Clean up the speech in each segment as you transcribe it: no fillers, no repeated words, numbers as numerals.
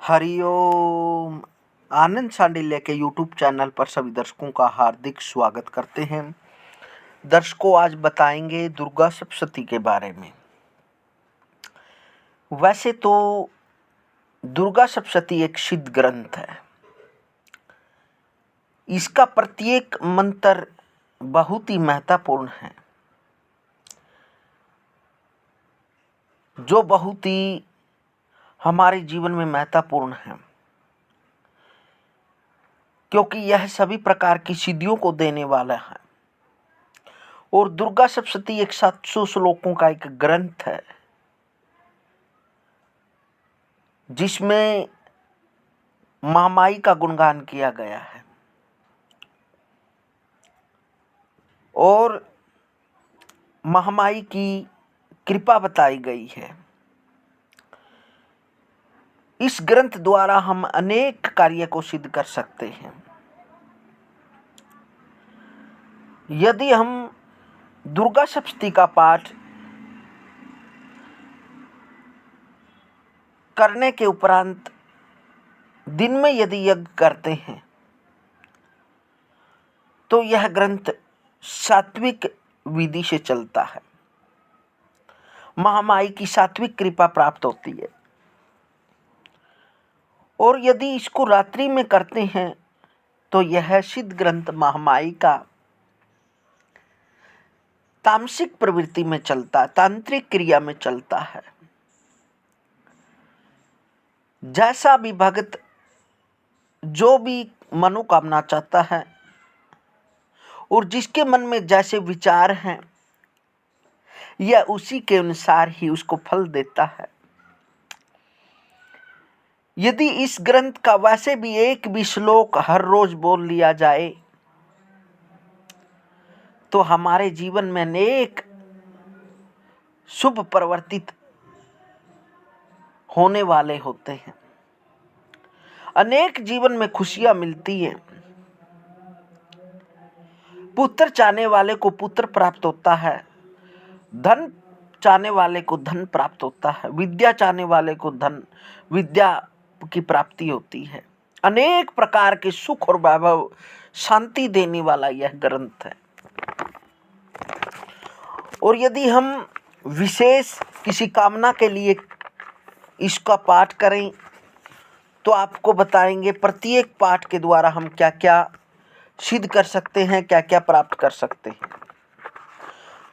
हरिओम। आनंद सांडिल्य के YouTube channel पर सभी दर्शकों का हार्दिक स्वागत करते हैं। दर्शकों, आज बताएंगे दुर्गा सप्तशती के बारे में। वैसे तो दुर्गा सप्तशती एक सिद्ध ग्रंथ है। इसका प्रत्येक मंत्र बहुत ही महत्वपूर्ण है, जो बहुत ही हमारे जीवन में महत्वपूर्ण है, क्योंकि यह सभी प्रकार की सिद्धियों को देने वाला है। और दुर्गा सप्तशती एक 700 श्लोकों का एक ग्रंथ है, जिसमें महामाई का गुणगान किया गया है और महामाई की कृपा बताई गई है। इस ग्रंथ द्वारा हम अनेक कार्य को सिद्ध कर सकते हैं। यदि हम दुर्गा सप्तशती का पाठ करने के उपरांत दिन में यदि यज्ञ करते हैं, तो यह ग्रंथ सात्विक विधि से चलता है। महामाई की सात्विक कृपा प्राप्त होती है। और यदि इसको रात्रि में करते हैं, तो यह सिद्ध ग्रंथ महामाई का तामसिक प्रवृत्ति में चलता, तांत्रिक क्रिया में चलता है। जैसा भी भक्त जो भी मनोकामना चाहता है और जिसके मन में जैसे विचार हैं, यह उसी के अनुसार ही उसको फल देता है। यदि इस ग्रंथ का वैसे भी एक भी श्लोक हर रोज बोल लिया जाए, तो हमारे जीवन में अनेक शुभ परिवर्तित होने वाले होते हैं। अनेक जीवन में खुशियां मिलती हैं। पुत्र चाहने वाले को पुत्र प्राप्त होता है, धन चाहने वाले को धन प्राप्त होता है, विद्या चाहने वाले को धन विद्या की प्राप्ति होती है। अनेक प्रकार के सुख और वैभव शांति देने वाला यह ग्रंथ है। और यदि हम विशेष किसी कामना के लिए इसका पाठ करें, तो आपको बताएंगे प्रत्येक पाठ के द्वारा हम क्या क्या सिद्ध कर सकते हैं, क्या क्या प्राप्त कर सकते हैं।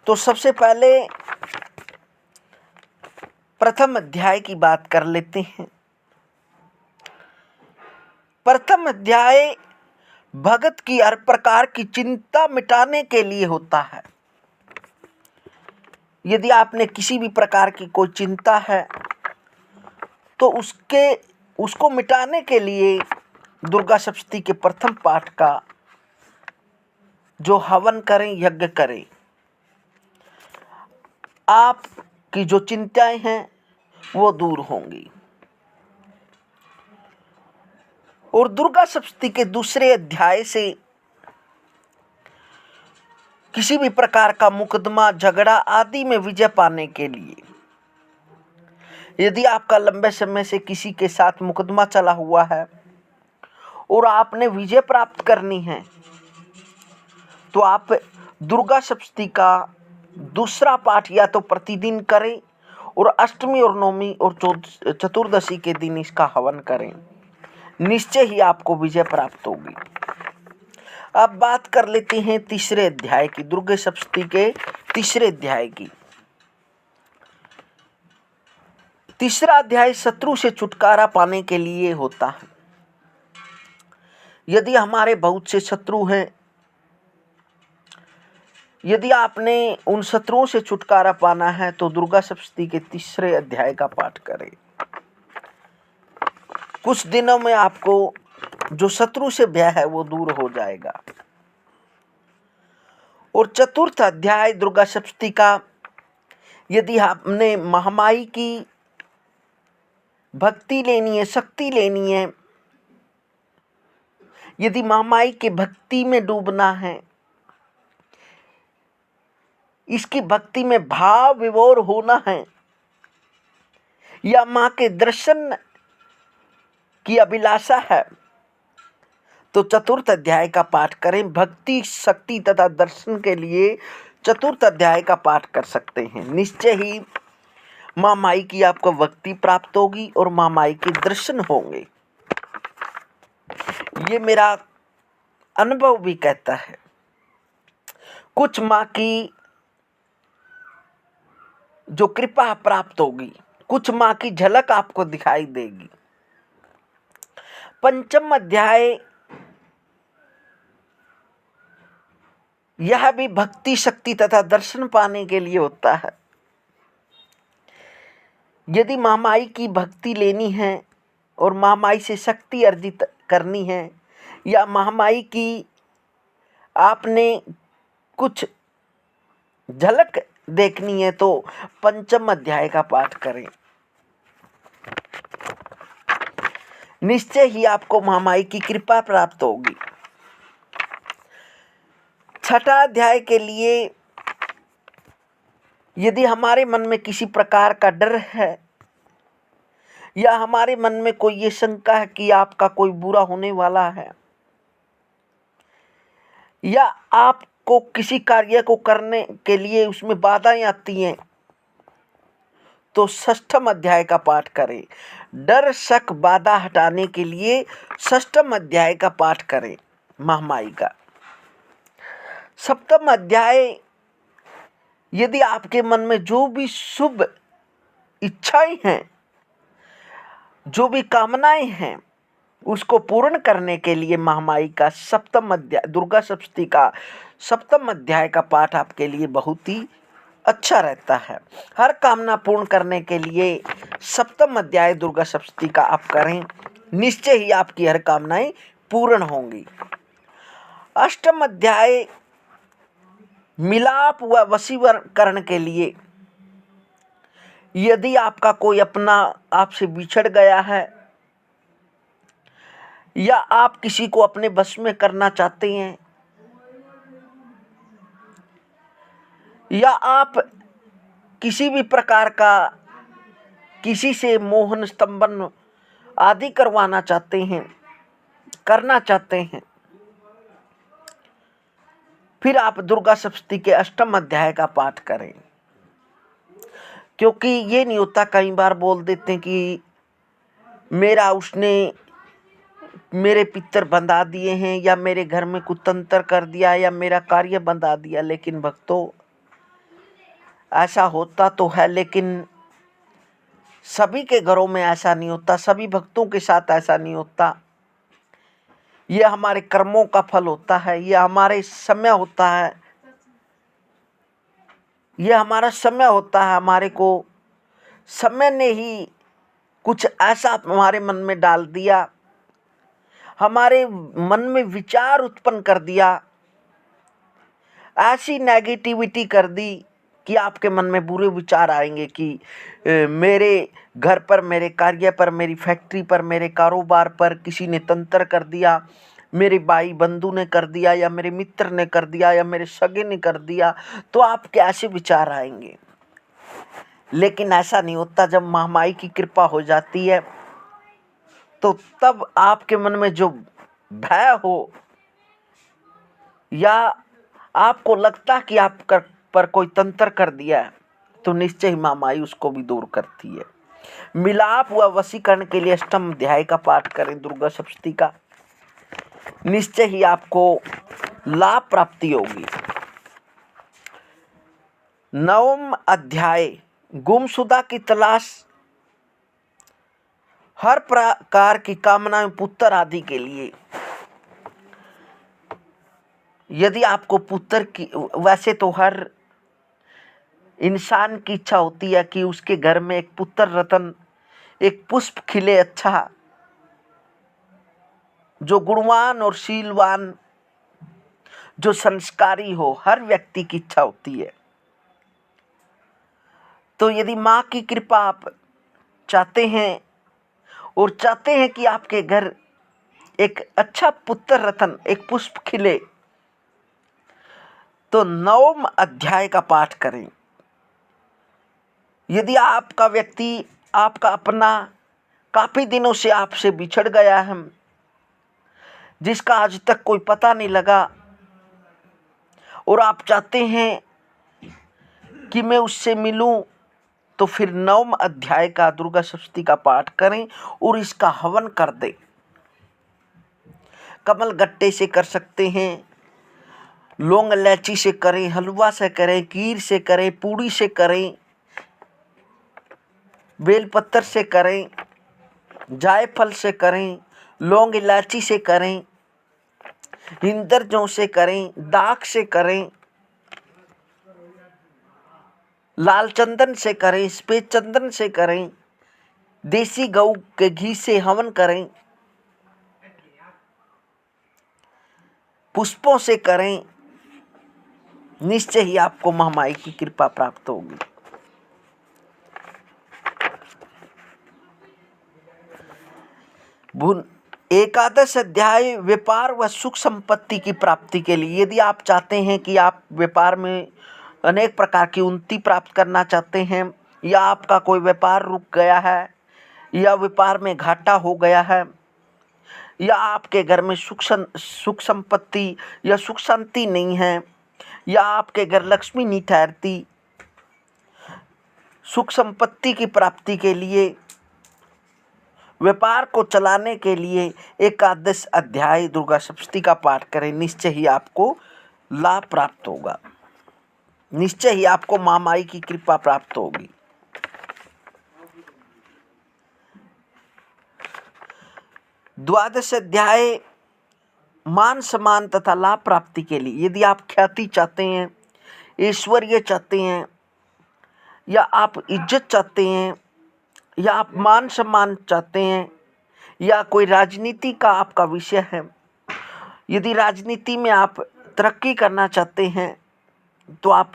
तो सबसे पहले प्रथम अध्याय की बात कर लेते हैं। प्रथम अध्याय भगत की हर प्रकार की चिंता मिटाने के लिए होता है। यदि आपने किसी भी प्रकार की कोई चिंता है, तो उसको मिटाने के लिए दुर्गा सप्तशती के प्रथम पाठ का जो हवन करें, यज्ञ करें, आपकी जो चिंताएं हैं वो दूर होंगी। और दुर्गा सप्तशती के दूसरे अध्याय से किसी भी प्रकार का मुकदमा, झगड़ा आदि में विजय पाने के लिए, यदि आपका लंबे समय से किसी के साथ मुकदमा चला हुआ है और आपने विजय प्राप्त करनी है, तो आप दुर्गा सप्तशती का दूसरा पाठ या तो प्रतिदिन करें और अष्टमी और नवमी और चतुर्दशी के दिन इसका हवन करें। निश्चय ही आपको विजय प्राप्त होगी। अब बात कर लेते हैं तीसरे अध्याय की, दुर्गा सप्तशती के तीसरे अध्याय की। तीसरा अध्याय शत्रु से छुटकारा पाने के लिए होता है। यदि हमारे बहुत से शत्रु हैं, यदि आपने उन शत्रुओं से छुटकारा पाना है, तो दुर्गा सप्तशती के तीसरे अध्याय का पाठ करें। कुछ दिनों में आपको जो शत्रु से भय है वो दूर हो जाएगा। और चतुर्थ अध्याय दुर्गा सप्तशती का, यदि आपने महामाई की भक्ति लेनी है, शक्ति लेनी है, यदि महामाई के भक्ति में डूबना है, इसकी भक्ति में भाव विभोर होना है, या मां के दर्शन की अभिलाषा है तो चतुर्थ अध्याय का पाठ करें। भक्ति, शक्ति तथा दर्शन के लिए चतुर्थ अध्याय का पाठ कर सकते हैं। निश्चय ही माँ माई की आपको भक्ति प्राप्त होगी और माँ माई के दर्शन होंगे। ये मेरा अनुभव भी कहता है। कुछ माँ की जो कृपा प्राप्त होगी, कुछ माँ की झलक आपको दिखाई देगी। पंचम अध्याय यह भी भक्ति, शक्ति तथा दर्शन पाने के लिए होता है। यदि महामाई की भक्ति लेनी है और महामाई से शक्ति अर्जित करनी है या महामाई की आपने कुछ झलक देखनी है तो पंचम अध्याय का पाठ करें। निश्चय ही आपको महामाई की कृपा प्राप्त होगी। छठा अध्याय के लिए यदि हमारे मन में किसी प्रकार का डर है या हमारे मन में कोई ये शंका है कि आपका कोई बुरा होने वाला है या आपको किसी कार्य को करने के लिए उसमें बाधाएं आती हैं तो षष्ठम अध्याय का पाठ करें। डर, शक, बाधा हटाने के लिए षष्ठम अध्याय का पाठ करें महामाई का। सप्तम अध्याय यदि आपके मन में जो भी शुभ इच्छाएं हैं, जो भी कामनाएं हैं, उसको पूर्ण करने के लिए महामाई का सप्तम अध्याय, दुर्गा सप्तशती का सप्तम अध्याय का पाठ आपके लिए बहुत ही अच्छा रहता है। हर कामना पूर्ण करने के लिए सप्तम अध्याय दुर्गा सप्तशती का आप करें, निश्चय ही आपकी हर कामनाएं पूर्ण होंगी। अष्टम अध्याय मिलाप व वशीकरण के लिए यदि आपका कोई अपना आपसे बिछड़ गया है या आप किसी को अपने बस में करना चाहते हैं या आप किसी भी प्रकार का किसी से मोहन स्तंभन आदि करवाना चाहते हैं, करना चाहते हैं, फिर आप दुर्गा सप्तशती के अष्टम अध्याय का पाठ करें। क्योंकि ये नहीं होता, कई बार बोल देते हैं कि मेरा उसने मेरे पितर बंधा दिए हैं या मेरे घर में कुतंत्र कर दिया या मेरा कार्य बंधा दिया। लेकिन भक्तों, ऐसा होता तो है लेकिन सभी के घरों में ऐसा नहीं होता, सभी भक्तों के साथ ऐसा नहीं होता। ये हमारे कर्मों का फल होता है, ये हमारे समय होता है, ये हमारा समय होता है। हमारे को समय ने ही कुछ ऐसा हमारे मन में डाल दिया, हमारे मन में विचार उत्पन्न कर दिया, ऐसी नेगेटिविटी कर दी कि आपके मन में बुरे विचार आएंगे कि मेरे घर पर, मेरे कार्य पर, मेरी फैक्ट्री पर, मेरे कारोबार पर किसी ने तंत्र कर दिया, मेरे भाई बंधु ने कर दिया या मेरे मित्र ने कर दिया या मेरे सगे ने कर दिया, तो आपके ऐसे विचार आएंगे। लेकिन ऐसा नहीं होता। जब महामाई की कृपा हो जाती है तो तब आपके मन में जो भय हो या आपको लगता कि आप पर कोई तंत्र कर दिया है तो निश्चय ही महामाई उसको भी दूर करती है। मिलाप व वशीकरण के लिए अष्टम अध्याय का पाठ करें दुर्गा सप्तशती का, निश्चय ही आपको लाभ प्राप्ति होगी। नवम अध्याय गुमशुदा की तलाश, हर प्रकार की कामनाएं पुत्र आदि के लिए। यदि आपको पुत्र की, वैसे तो हर इंसान की इच्छा होती है कि उसके घर में एक पुत्र रत्न, एक पुष्प खिले अच्छा, जो गुणवान और शीलवान, जो संस्कारी हो, हर व्यक्ति की इच्छा होती है। तो यदि माँ की कृपा आप चाहते हैं और चाहते हैं कि आपके घर एक अच्छा पुत्र रत्न, एक पुष्प खिले, तो नवम अध्याय का पाठ करें। यदि आपका व्यक्ति, आपका अपना काफ़ी दिनों से आपसे बिछड़ गया है, जिसका आज तक कोई पता नहीं लगा, और आप चाहते हैं कि मैं उससे मिलूं, तो फिर 9वें अध्याय का दुर्गा सप्तमी का पाठ करें और इसका हवन कर दें। कमल गट्टे से कर सकते हैं, लौंग इलायची से करें, हलवा से करें, खीर से करें, पूड़ी से करें, बेलपत्र से करें, जायफल से करें, लौंग इलायची से करें, इंद्रजों से करें, दाख से करें, लाल चंदन से करें, सफेद चंदन से करें, देसी गऊ के घी से हवन करें, पुष्पों से करें, निश्चय ही आपको महामाई की कृपा प्राप्त होगी। एकादश अध्याय व्यापार व सुख संपत्ति की प्राप्ति के लिए, यदि आप चाहते हैं कि आप व्यापार में अनेक प्रकार की उन्नति प्राप्त करना चाहते हैं, या आपका कोई व्यापार रुक गया है, या व्यापार में घाटा हो गया है, या आपके घर में सुख संपत्ति या सुख शांति नहीं है, या आपके घर लक्ष्मी नहीं ठहरती, सुख संपत्ति की प्राप्ति के लिए, व्यापार को चलाने के लिए एकादश अध्याय दुर्गा सप्तमी का पाठ करें। निश्चय ही आपको लाभ प्राप्त होगा, निश्चय ही आपको महामाई की कृपा प्राप्त होगी। द्वादश अध्याय मान सम्मान तथा लाभ प्राप्ति के लिए, यदि आप ख्याति चाहते हैं, ऐश्वर्य चाहते हैं, या आप इज्जत चाहते हैं, या आप मान सम्मान चाहते हैं, या कोई राजनीति का आपका विषय है, यदि राजनीति में आप तरक्की करना चाहते हैं, तो आप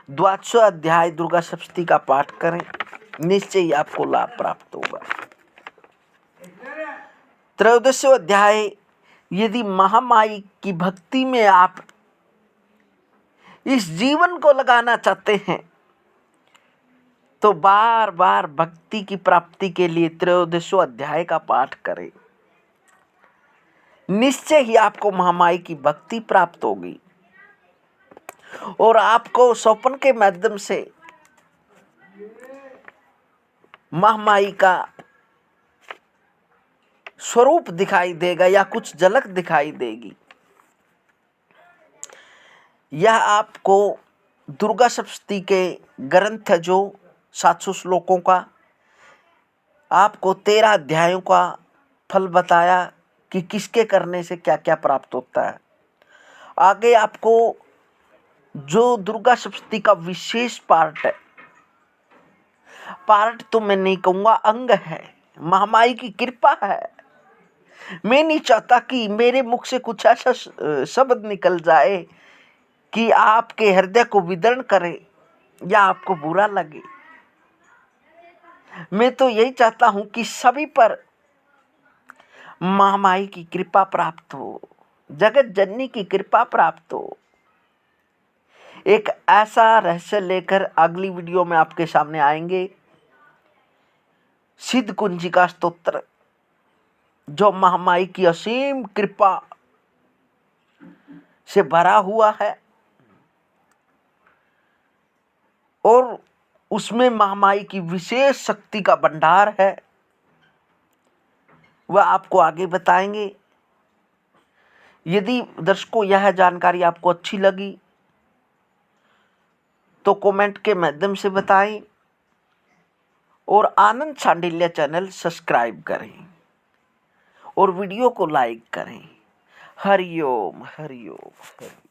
द्वादश अध्याय दुर्गा सप्तमी का पाठ करें, निश्चय ही आपको लाभ प्राप्त होगा। त्रयोदश अध्याय, यदि महामाई की भक्ति में आप इस जीवन को लगाना चाहते हैं, तो बार बार भक्ति की प्राप्ति के लिए त्रयोदश अध्याय का पाठ करें, निश्चय ही आपको महामाई की भक्ति प्राप्त होगी, और आपको स्वप्न के माध्यम से महामाई का स्वरूप दिखाई देगा, या कुछ झलक दिखाई देगी। यह आपको दुर्गा सप्तमी के ग्रंथ जो 700 श्लोकों का, आपको 13 अध्यायों का फल बताया कि किसके करने से क्या क्या प्राप्त होता है। आगे आपको जो दुर्गा सप्तमी का विशेष पार्ट है, पार्ट तो मैं नहीं कहूँगा, अंग है, महामाई की कृपा है। मैं नहीं चाहता कि मेरे मुख से कुछ ऐसा शब्द निकल जाए कि आपके हृदय को विदर्ण करे या आपको बुरा लगे। मैं तो यही चाहता हूं कि सभी पर महामाई की कृपा प्राप्त हो, जगत जननी की कृपा प्राप्त हो। एक ऐसा रहस्य लेकर अगली वीडियो में आपके सामने आएंगे, सिद्ध कुंजिका स्तोत्र, जो महामाई की असीम कृपा से भरा हुआ है, और उसमें महामाई की विशेष शक्ति का भंडार है, वह आपको आगे बताएंगे। यदि दर्शकों यह जानकारी आपको अच्छी लगी तो कमेंट के माध्यम से बताएं, और आनंद सांडिल्य चैनल सब्सक्राइब करें और वीडियो को लाइक करें। हरिओम हरिओम हरिओम।